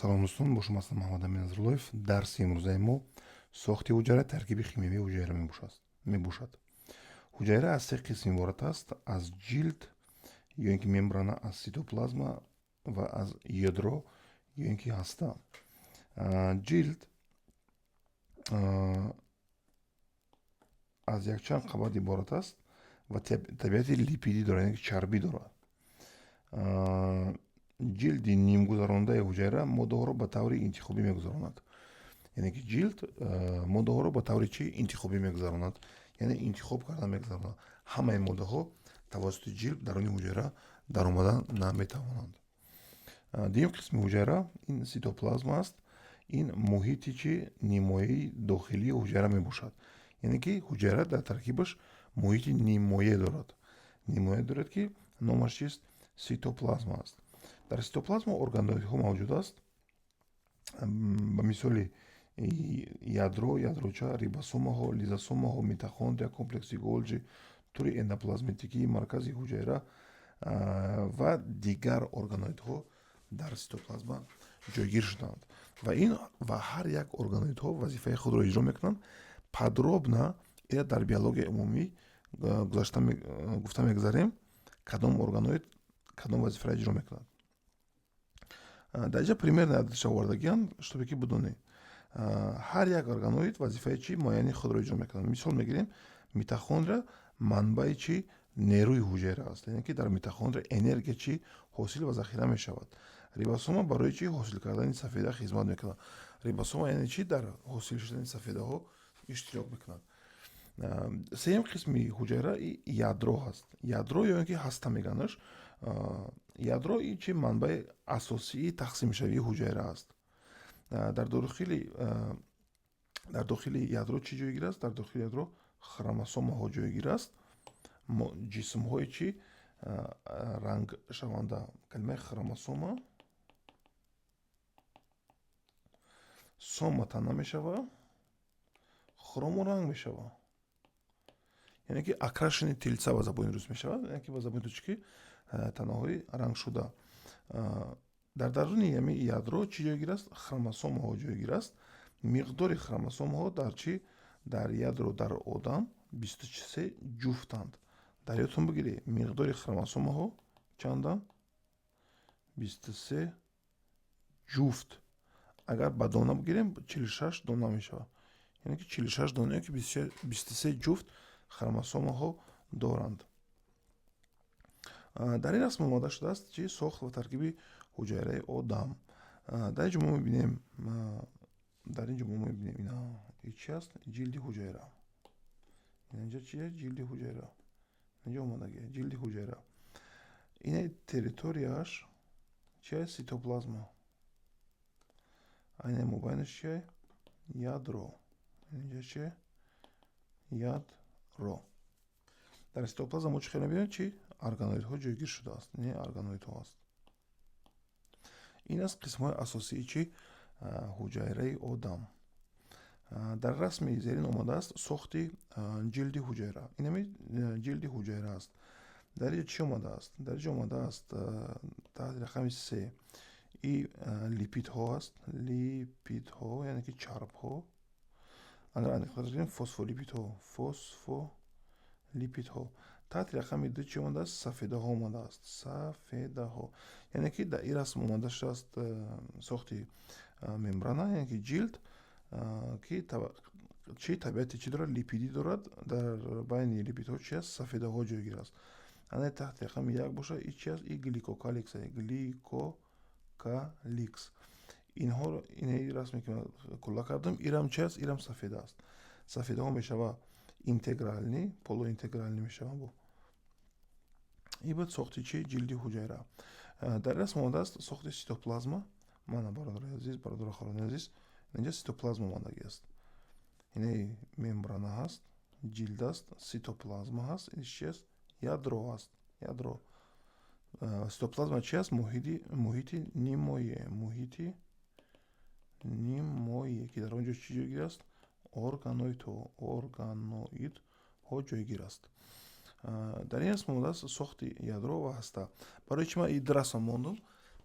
салом дӯстон, бо шумо ҳастам Маҳмад Амин Назруллоев. Дарси имрӯзаи мо сохти ҳуҷайра, таркиби химиявии ҳуҷайра мебошад. Ҳуҷайра аз се қисм иборат аст: аз ҷилд ё ин ки мембрана, аз ситоплазма ва аз ядро ё ин ки ҳаста. Ҷилд аз якчанд қабат иборат аст ва табиати липидӣ дорад, яъне ки чарбӣ дорад. ҷилди нимгузаронадаи ҳуҷайра моддаҳоро ба таври интихобӣ мегузаронад. Яъне ки ҷилд моддаҳоро ба таври чӣ интихобӣ мегузаронад, яъне интихоб карда мегузаронад. Ҳамаи моддаҳо тавассути ҷилд даруни ҳуҷайра даромада наметавонанд. Дуюм қисми ҳуҷайра ин ситоплазма аст. Ин муҳити чӣ нимояи дохилии ҳуҷайра мебошад. Яъне ки ҳуҷайра дар таркибаш муҳити нимоя дорад. Нимоя дорад ки номаш чист? Ситоплазма аст. Дар ситоплазма органоидҳо мавҷуд аст. Ба мисоли ядро, ядроча, рибосомаҳо, лизосомаҳо, митохондрия, комплекси Голҷи, тури эндоплазматикии маркази ҳуҷайра ва дигар органоидҳо дар ситоплазма ҷойгир шудаанд. Ва ҳар як органоидҳо вазифаи худро иҷро мекунанд. Подробна ина дар биологияи умумӣ гуфта мегузарем, кадом органоид кадом вазифаро иҷро мекунад. Дар инҷа примерно ядача овардагиам, чтобы ки бидонед. Ҳар як органоид вазифаи чӣ муайяни худро иҷро мекунад. Мисол мегирем, митохондрия манбаи чӣ нерӯи ҳуҷайра аст. Яъне ки дар митохондрия энергия чӣ ҳосил ва захира мешавад. Рибосома барои чӣ ҳосил кардани сафеда хизмат мекунад. Рибосома яъне чӣ дар ҳосил шудани сафедаҳо иштирок мекунад. Сеюм қисми ҳуҷайра ядро ҳаст. Ядро ё ин ки ҳаста меганаш. Ядро ин чӣ манбаи асосии тақсимшавии ҳуҷайра аст. Дар дохили ядро чӣ ҷойгир аст? Дар дохили ядро хромосомаҳо ҷойгир аст. Ҷисмҳои чӣ рангшаванда. Калимаи хромосома сома танна мешава, хромо ранг мешава. Яъне ки акрашени тилца ба забони рус мешавад. Яъне ки ба забони турчӣ ки танаҳои рангшуда. Дар даруни ҳамин ядро чӣ ҷойгир аст? Хромосомаҳо ҷойгир аст. Миқдори хромосомаҳо дар чӣ? Дар ядро дар одам 23 ҷуфтанд. Дар ёдтон бигиред, миқдори хромосомаҳо чанданд? 23 ҷуфт. Агар ба дона бигирем, 46 дона мешавад. Яъне ки 46 дона ё ки 23 ҷуфт хромосомаҳо доранд. дар ин расм омода шудааст чӣ? Сохт ва таркиби ҳуҷайраи одам. Дар инҷо мо мебинем ина чӣ аст? Ҷилди ҳуҷайра. Инҷа чи аст? Ҷилди ҳуҷайра. Инҷа омадагӣ ҷилди ҳуҷайра. Ина территорияш чи аст? Ситоплазма. Айна мобайнаш чи аст? Ядро. Инҷа чи? Ядро. Дар ситоплазма мо чӣ хеле мебинем? Чи? Органоидҳо ҷойгир шудааст. Не органоидҳо аст. Ин аст қисмҳои асосии чӣ? Ҳуҷайраи одам. Дар расми зерин омадааст сохти ҷилди ҳуҷайра. Ин ҷилди ҳуҷайра аст. Дар инҷа чӣ омадааст? Дар инҷа омадааст таҳти рақами 3 и липидҳо аст. Липидҳо яъне ки чарбҳо. Агар аниқтар кунем, фосфолипидҳо. таҳти рақами 2 чӣ омадааст? Сафедаҳо омадааст. Сафедаҳо. Яъне ки дар ин расм омада шудааст сохти мембрана, яъне ки ҷилд, ки чӣ табиати чӣ дорад? Липидӣ дорад. Дар байни липидҳо чи аст? Сафедаҳо ҷойгир аст. Ана таҳти рақами 1 бошад, ин чи аст? Ин гликокаликс аст. Гликокаликс. Инаи расме ки ман кулла кардам, ирам чи аст? Ирам сафеда аст. Сафедаҳо мешава интегрални, полуинтегрални мешава бо. Ин буд сохти чӣ? Ҷилди ҳуҷайра. Дар расм омадааст сохти ситоплазма. Мана бародари азиз, бародару ахварони азиз, инҷа ситоплазма омадагӣ аст. Инаи мембрана ҳаст, ҷилд аст, ситоплазма ҳаст, ин чи аст? Ядро аст. Ядро. Ситоплазма чи аст? Муҳити нимоя. Муҳити нимоя, ки дар он ҷо чӣ ҷойгир аст? Органоидҳо ҷойгир аст. Дар ин расм омадааст сохти ядро ва ҳаста. Барои чӣ ман ин ду расм мондум?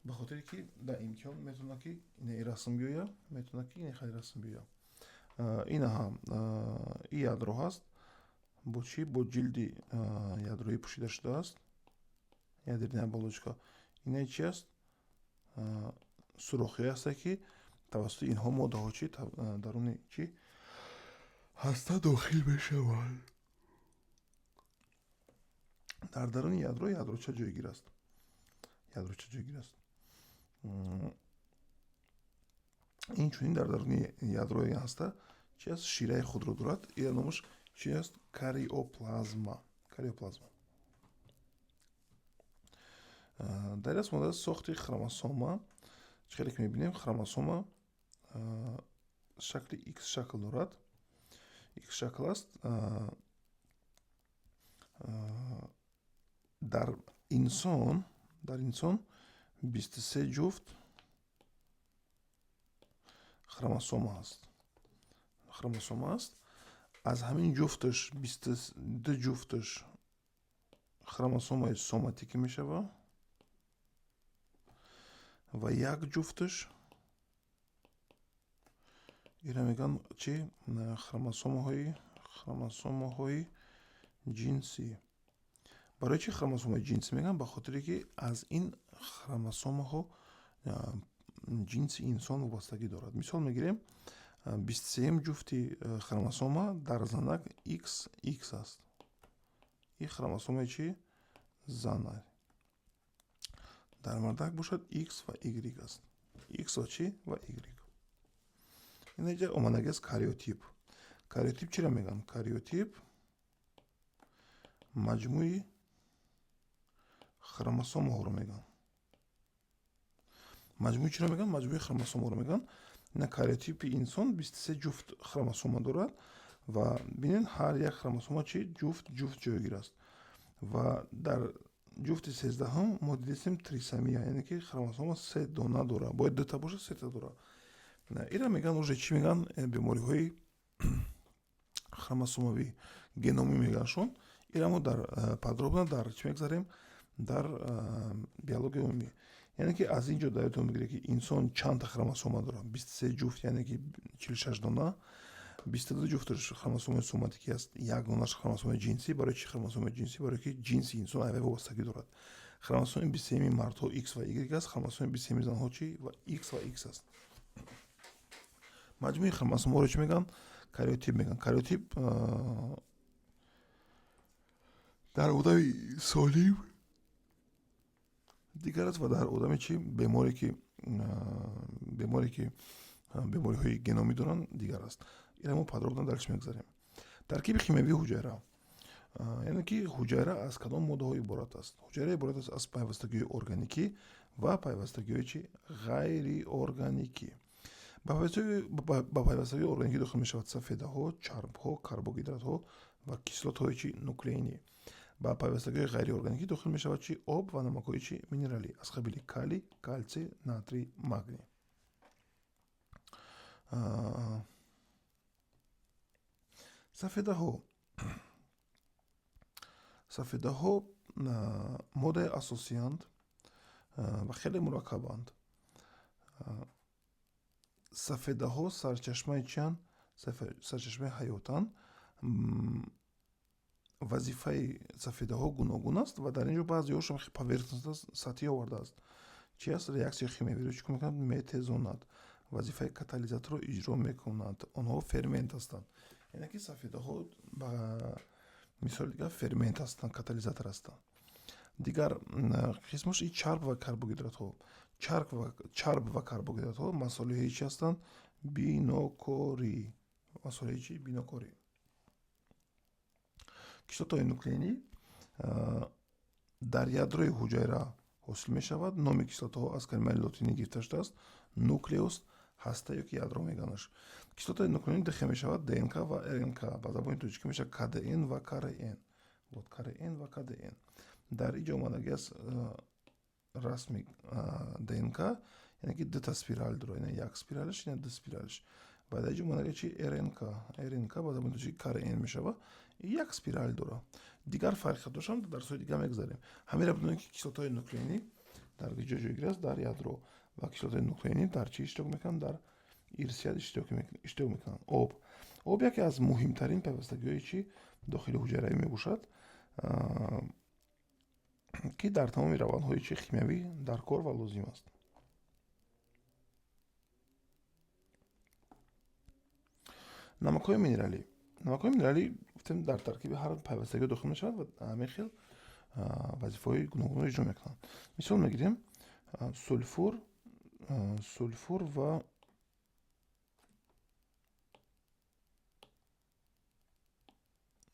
به خاطر که در امتحان میتونه که این رسم بیاید، میتونه که این خیلی رسم بیاید. این هم این یادرو هست با چی؟ با جلدی یادرویی پوشیده شده است، ядерная оболочка. این چی است؟ سوراخی است که توسط اینها ماده چی درون چی هسته داخل میشوند. در درون یادرو چه جایگیر است؟ یادرو چه جایگیر است؟ این چونین در درون یادروی هسته چی است؟ شیره خود رو دارد. این نامش چی است؟ کاریوپلازما. کاریوپلازما. در این مورد ساخت خروموسوم چقدر که میبینیم خروموسوم شکل X شکل دارد. X شکل است. در انسان 23 جفت خروموسوم است. از همین جفتش 22 جفتش خروموسوم های سوماتیکی میشه و یک جفتش اینا میگن چی؟ خروموسوم های جنسی. برای چی خروموسوم های جنسی میگن؟ به خاطر که از این خروموسوم ها جنس انسان وابستگی دارد. مثال میگیریم 23 جفتی خروموسوم در زنک XX است. این خروموسوم چی؟ زن. در مردک باشد X و Y است. X و چی؟ و Y. این اینجا اومدگی است کاریوتیپ. کاریوتیپ چی را میگن؟ کاریوتیپ مجموعی خروموسوم ها رو میگن. مجموعی چی را میگن؟ مجموعی خروموسوم ها رو میگن. نه کاریوتیپ انسان 23 جفت خروموسوم دارد و ببینید هر یک خروموسوم چی؟ جفت جایگیر است. و در جفت 13 هم ما دیدیم تریسمیه، یعنی که خروموسوم 3 دانه داره. باید 2 تا باشه 3 تا داره. اینا میگن اوج چی میگن؟ بیماری های خروموسوموی گنومی میگنشون. اینا ما در подробно در چی میگذاریم؟ در بیولوژی عمومی. یعنی که از اینجا دایتون میگیره که انسان چند تا خروموسوم داره؟ 23 جفت، یعنی که 46 دانه. 22 جفتش خروموسوم سوماتیکی است. یک دانهش خروموسوم جنسی. برای چی خروموسوم جنسی؟ برای که جنس انسان اوی وابستگی دارد. خروموسوم 23 مردها X و Y است. خروموسوم 23 زنها چی؟ و X و X است. مجموعه خروموسوم ها رو چی میگن؟ کاریوتیپ میگن. کاریوتیپ در آدم سالم دیگر است و در آدم چی؟ بیماری که بیماری های گنومی دارن دیگر است. این ما подробно درش میگذاریم. ترکیب شیمیایی حجره، یعنی که حجره از کدام ماده های عبارت است؟ حجره عبارت است از پیوستگی ارگانیکی و پیوستگی چی؟ غیر ارگانیکی. با پیوستگی ارگانیکی داخل می شود سفیده ها، چرب ها، کربوهیدرات ها و کیسلات های چی؟ نوکلئینی. با پیوستگی غیر ارگانیکی داخل می شود چی؟ آب و نمک های چی؟ مینرالی از قبیل کالی، کلسیم، ناتری، مگنی. سفیده ها ماده اساسی اند و خیلی مرکبند. سفیده ها سرچشمه چیان؟ سرچشمه حیاتند. وظیفه سفیده ها گوناگون است و در اینجا بعضی هاشون پاورتنس سطحی آورده است. چی است؟ ریاکسیون شیمیایی رو چیکار میکنند؟ میتیزونند. وظیفه کاتالیزاتور رو اجرا میکنند. آنها فرمنت هستند. یعنی که سفیده ها مثال دیگر فرمنت هستند، کاتالیزاتور هستند. دیگر قسمش این چرب و کربوهیدرات ها. چرب و کربوهیدرات ها مسئله چی هستند؟ بینوکوری. مسئله چی؟ بینوکوری. کیسلات های نوکلئینی در یادروی حجره حاصل می شود. نام کیسلات ها از کلمه لاتینی گرفته شده است. نوکلیوس هسته یک یادرو میگنش. کیسلات های نوکلئینی داخل می شود DNK و RNK. با زبان ترکی میشه KDN و KRN. بود KRN و KDN. در اینجا اومدگی است رسمی DNK، یعنی که 2 تا اسپیرال داره. یعنی یک اسپیرالش یا 2 اسپیرالش. بعد اینجا اومدگی چی؟ RNK با زبان ترکی KRN میشه و یک اسپیرال داره. دیگر فرق داشتم در سوی دیگه میگذاریم. همین را بدونید که کیسلات های نوکلئینی дар ҷоҷойгирӣ аст дар ядро ва кислотаи нуқтаини дар чӣ иштирок мекунанд? Дар ирсият иштирок мекунанд. об яке аз муҳимтарин пайвастагиҳои чӣ дохили ҳуҷайравӣ мебошад, ки дар тамоми равандҳои чӣ химиявӣ дар кор ва лозим аст. намакҳои минералӣ гуфтем дар таркиби ҳар пайвастагиҳо дохил мешаванд ва ҳамин хел вазифаҳои гуногунро иҷро мекунанд. мисол мегирем сулфур ва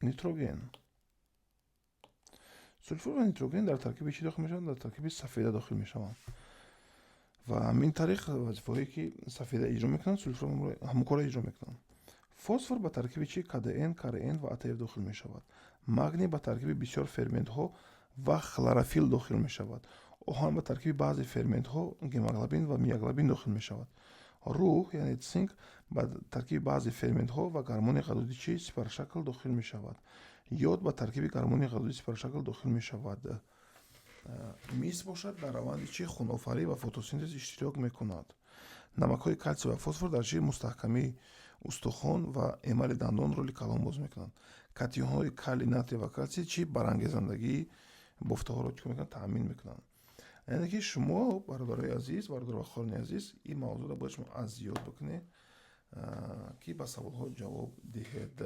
нитроген. сулфур ва нитроген дар таркиби чӣ дохил мешаванд? Дар таркиби сафеда дохил мешаванд. ва ҳамин тариқ вазифаҳое ки сафеда иҷро мекунанд, сулфур ҳамон корро иҷро мекунанд. фосфор ба таркиби чӣ? КДН, КРН ва АТФ дохил мешавад. магний ба таркиби бисёр ферментҳо ва хлорофилл дохил мешавад. оҳан ба таркиби баъзе ферментҳо, гемоглобин ва миоглобин дохил мешавад. рӯҳ яъне цинк ба таркиби баъзе ферментҳо ва гормони ғадуди чӣ? Сипаршакл дохил мешавад. ёд ба таркиби гормони ғадуди сипаршакл дохил мешавад. мис бошад дар раванди чӣ? хунофарӣ ва фотосинтез иштирок мекунад. намакҳои калтсий ва фосфор дар чӣ? мустаҳкамии устухон ва эмали дандон роли калон боз мекунанд. катионҳои калий, натрий ва калтсий чӣ? барангезандагии бофтаҳоро чӣ мекунанд? таъмин мекунанд. яъне ки шумо бародарои азиз, бародар ва холини азиз, ин мавзӯъро бояд шумо аз ёд бикунед, ки ба саволҳо ҷавоб диҳед.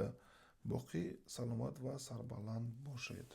боқӣ саломат ва сарбаланд бошед.